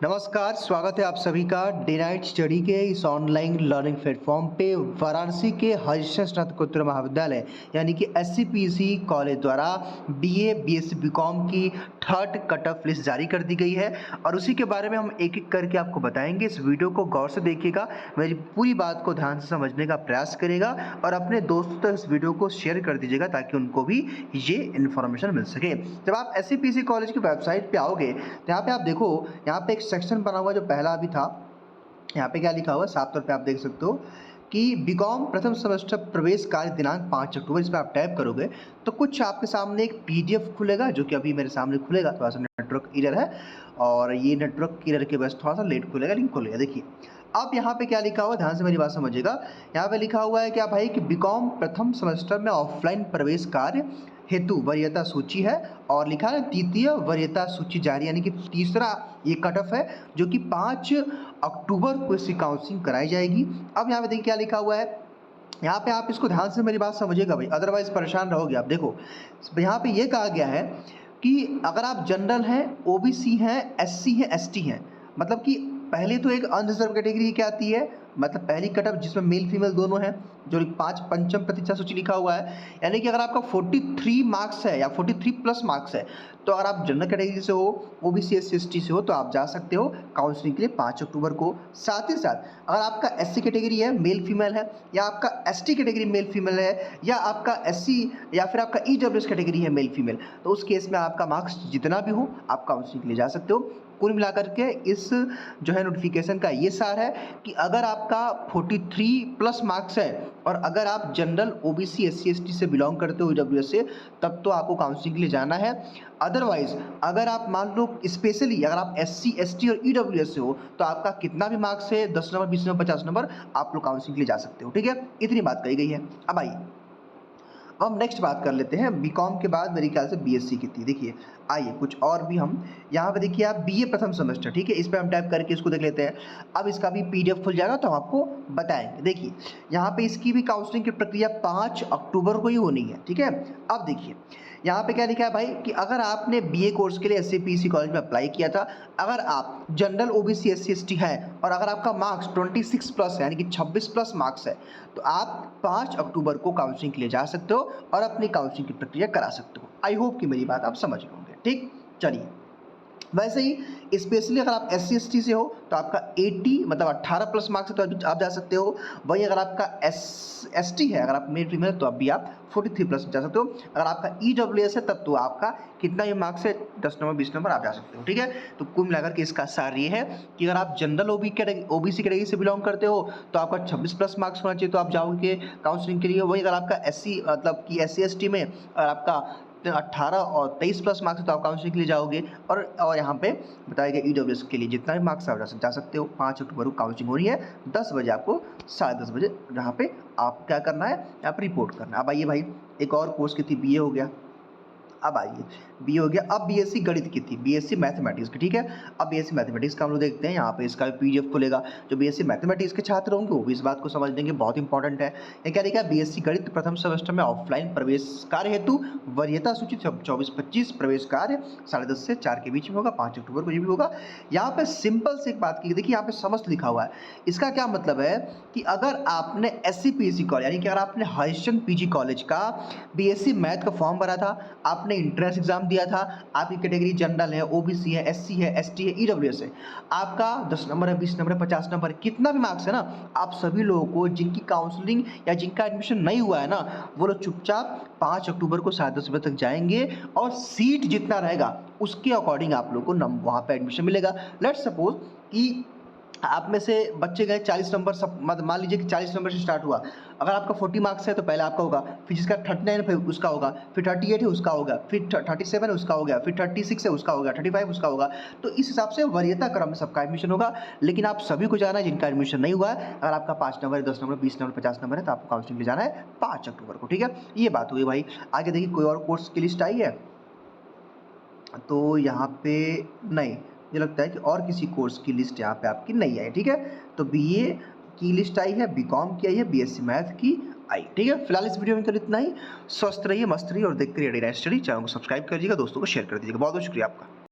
नमस्कार, स्वागत है आप सभी का डे नाइट स्टडी के इस ऑनलाइन लर्निंग प्लेटफॉर्म पे। वाराणसी के हरिश्चंद्र स्नातकोत्तर महाविद्यालय यानी कि एससीपीसी कॉलेज द्वारा बीए, बीएससी, बीकॉम की थर्ड कट ऑफ लिस्ट जारी कर दी गई है और उसी के बारे में हम एक-एक करके आपको बताएंगे। इस वीडियो को गौर से देखिएगा, मेरी पूरी बात को ध्यान से समझने का प्रयास करिएगा और अपने दोस्तों तक इस वीडियो को शेयर कर दीजिएगा ताकि उनको भी ये इन्फॉर्मेशन मिल सके। जब आप एससीपीसी कॉलेज की वेबसाइट पे आओगे तो यहाँ पे आप देखो, यहाँ पे एक सेक्शन बना हुआ जो पहला अभी था। यहाँ पे क्या लिखा हुआ है, साफ तौर पे आप देख सकते हो कि बीकॉम प्रथम सेमेस्टर प्रवेश कार्य दिनांक 5 अक्टूबर। इस पर आप टैप करोगे तो कुछ आपके सामने एक पीडीएफ खुलेगा, जो कि अभी मेरे सामने खुलेगा। थोड़ा सा नेटवर्क एरर है और ये नेटवर्क एरर के वजह से थोड़ा सा लेट खुलेगा, लेकिन खुलेगा। देखिए अब यहाँ पे क्या लिखा हुआ है, ध्यान से मेरी बात समझिएगा। यहाँ पे लिखा हुआ है क्या भाई कि बीकॉम प्रथम सेमेस्टर में ऑफलाइन प्रवेश कार्य हेतु वरीयता सूची है और लिखा है द्वितीय वरीयता सूची जारी, यानी कि तीसरा ये कट ऑफ है जो कि 5 अक्टूबर को इसकी काउंसलिंग कराई जाएगी। अब यहाँ पे देखिए क्या लिखा हुआ है, यहाँ पे आप इसको ध्यान से मेरी बात समझिएगा भाई, अदरवाइज परेशान रहोगे आप। देखो यहाँ पे ये कहा गया है कि अगर आप जनरल हैं, ओबीसी हैं, एससी हैं, एसटी हैं, मतलब कि पहले तो एक अनरिजर्व कैटेगरी क्या आती है, मतलब पहली कट ऑफ जिसमें मेल फीमेल दोनों हैं, जो 5 पंचम प्रतिशत सूची लिखा हुआ है। यानी कि अगर आपका 43 मार्क्स है या 43 प्लस मार्क्स है तो अगर आप जनरल कैटेगरी से हो, ओबीसी एससी एसटी से हो, तो आप जा सकते हो काउंसलिंग के लिए 5 अक्टूबर को। साथ ही साथ अगर आपका एससी कैटेगरी है, मेल फीमेल है, या आपका एसटी कैटेगरी मेल फीमेल है, या आपका एससी या फिर आपका ईडब्ल्यूएस कैटेगरी है मेल फीमेल, तो उस केस में आपका मार्क्स जितना भी हो आप काउंसलिंग के लिए जा सकते हो। कुल मिलाकर के इस जो है नोटिफिकेशन का ये सार है कि अगर आपका 43 प्लस मार्क्स है और अगर आप जनरल, ओबीसी, एससी एसटी से बिलोंग करते हो, ईडब्ल्यूएस से, तब तो आपको काउंसलिंग के लिए जाना है। अदरवाइज अगर आप मान लो स्पेशली अगर आप एससी एसटी और ईडब्ल्यूएस से हो तो आपका कितना भी मार्क्स है, 10 नंबर, 20 नंबर, 50 नंबर, आप लोग काउंसलिंग के लिए जा सकते हो। ठीक है, इतनी बात कही गई है। अब आइए अब हम नेक्स्ट बात कर लेते हैं। बीकॉम के बाद मेरे ख्याल से बीएससी की थी। देखिए आइए कुछ और भी हम यहाँ पे देखिए, आप बीए प्रथम सेमेस्टर, ठीक है, इस पर हम टाइप करके इसको देख लेते हैं। अब इसका भी पीडीएफ खुल जाएगा तो हम आपको बताएंगे। देखिए यहाँ पे इसकी भी काउंसलिंग की प्रक्रिया 5 अक्टूबर को ही होनी है। ठीक है, अब देखिए यहाँ पे क्या लिखा है भाई कि अगर आपने बीए कोर्स के लिए एससीपीसी कॉलेज में अप्लाई किया था, अगर आप जनरल, ओबीसी, एससी एसटी हैं और अगर आपका मार्क्स 26 प्लस है यानी कि 26 प्लस मार्क्स है, तो आप 5 अक्टूबर को काउंसलिंग के लिए जा सकते हो और अपनी काउंसलिंग की प्रक्रिया करा सकते हो। आई होप कि मेरी बात आप समझ गए होंगे। ठीक, चलिए वैसे ही स्पेशली अगर आप एससी एसटी से हो तो आपका 80 मतलब 18 प्लस मार्क्स है तो आप जा सकते हो। वहीं अगर आपका एसटी है, अगर आप मेल फीमेल, तो अभी आप 43 प्लस जा सकते हो। अगर आपका ईडब्ल्यूएस है तब तो आपका कितना ये मार्क्स है, 10 नंबर, 20 नंबर, आप जा सकते हो। ठीक है, तो कुल मिलाकर के इसका सार ये है कि अगर आप जनरल ओबीसी कैटेगरी से बिलोंग करते हो तो आपका 26 प्लस मार्क्स होना चाहिए, तो आप जाओगे काउंसलिंग के लिए। वहीं अगर आपका एससी मतलब कि एससी एसटी में और आपका 18 और 23 प्लस मार्क्स है तो आप काउंसलिंग के लिए जाओगे। और यहाँ पे बताया गया ईडब्ल्यूएस के लिए जितना भी मार्क्स आप जा सकते हो। 5 अक्टूबर को काउंसलिंग हो रही है, 10 बजे आपको, 10:30 बजे यहाँ पे आप क्या करना है, यहाँ पर रिपोर्ट करना है। अब आइए भाई, एक और कोर्स की थी, बीए हो गया। अब आइए बीए हो गया, अब बीएससी गणित की थी, बीएससी मैथमेटिक्स की। ठीक है, अब बीएससी मैथमेटिक्स का हम लोग देखते हैं। यहाँ पे इसका पीडीएफ खुलेगा। जो बीएससी मैथमेटिक्स के छात्र होंगे वो भी इस बात को समझ लेंगे, बहुत इंपॉर्टेंट है। ये क्या लिखा है, बीएससी गणित प्रथम सेमेस्टर में ऑफलाइन प्रवेश कार्य हेतु वरीयता सूची 24-25 प्रवेश कार्य 10:30 से 4 के बीच में होगा, 5 अक्टूबर को ये भी होगा। यहाँ पे सिंपल से एक बात की, देखिए यहाँ पे समस्त लिखा हुआ है। इसका क्या मतलब है कि अगर आपने एससीपीसी कॉलेज यानी कि अगर आपने हरिश्चंद्र पीजी कॉलेज का बीएससी मैथ का फॉर्म भरा था, आपने इंट्रेंस एग्जाम दिया था, आपकी कैटेगरी जनरल है, ओबीसी है, एससी है, एसटी है, ईडब्ल्यूएस है, आपका 10 नंबर है, 20 नंबर है, 50 नंबर है, कितना भी मार्क्स है ना, आप सभी लोगों को जिनकी काउंसलिंग या जिनका एडमिशन नहीं हुआ है ना, वो लोग चुपचाप 5 अक्टूबर को 10:30 बजे तक जाएंगे और सीट जितना रहेगा उसके अकॉर्डिंग आप लोगों को वहाँ पे एडमिशन मिलेगा। लेट्स सपोज कि आप में से बच्चे गए 40 नंबर, सब मान लीजिए कि 40 नंबर से स्टार्ट हुआ। अगर आपका 40 मार्क्स है तो पहले आपका होगा, फिर जिसका 39 है फिर उसका होगा, फिर 38 है उसका होगा, फिर 37 है उसका हो गया, फिर 36 है उसका होगा, 35 उसका होगा। तो इस हिसाब से वरीयता क्रम में सबका एडमिशन होगा। लेकिन आप सभी को जाना है जिनका एडमिशन नहीं हुआ है। अगर आपका 5 नंबर है, 10 नंबर, 20 नंबर, 50 नंबर है तो आपको काउंसलिंग में जाना है 5 अक्टूबर को। ठीक है, ये बात हुई भाई। आगे देखिए कोई और कोर्स की लिस्ट आई है तो यहाँ पे नहीं, मुझे लगता है कि और किसी कोर्स की लिस्ट यहाँ पे आपकी नहीं आई। ठीक है, तो बीए की लिस्ट आई है, बीकॉम की आई है, बीएससी मैथ की आई। ठीक है, फिलहाल इस वीडियो में केवल इतना ही। स्वस्थ रहिए, मस्त रहिए और देखते रहिए डे नाइट स्टडी। चैनल को सब्सक्राइब करिएगा, दोस्तों को शेयर कर दीजिएगा। बहुत बहुत शुक्रिया आपका।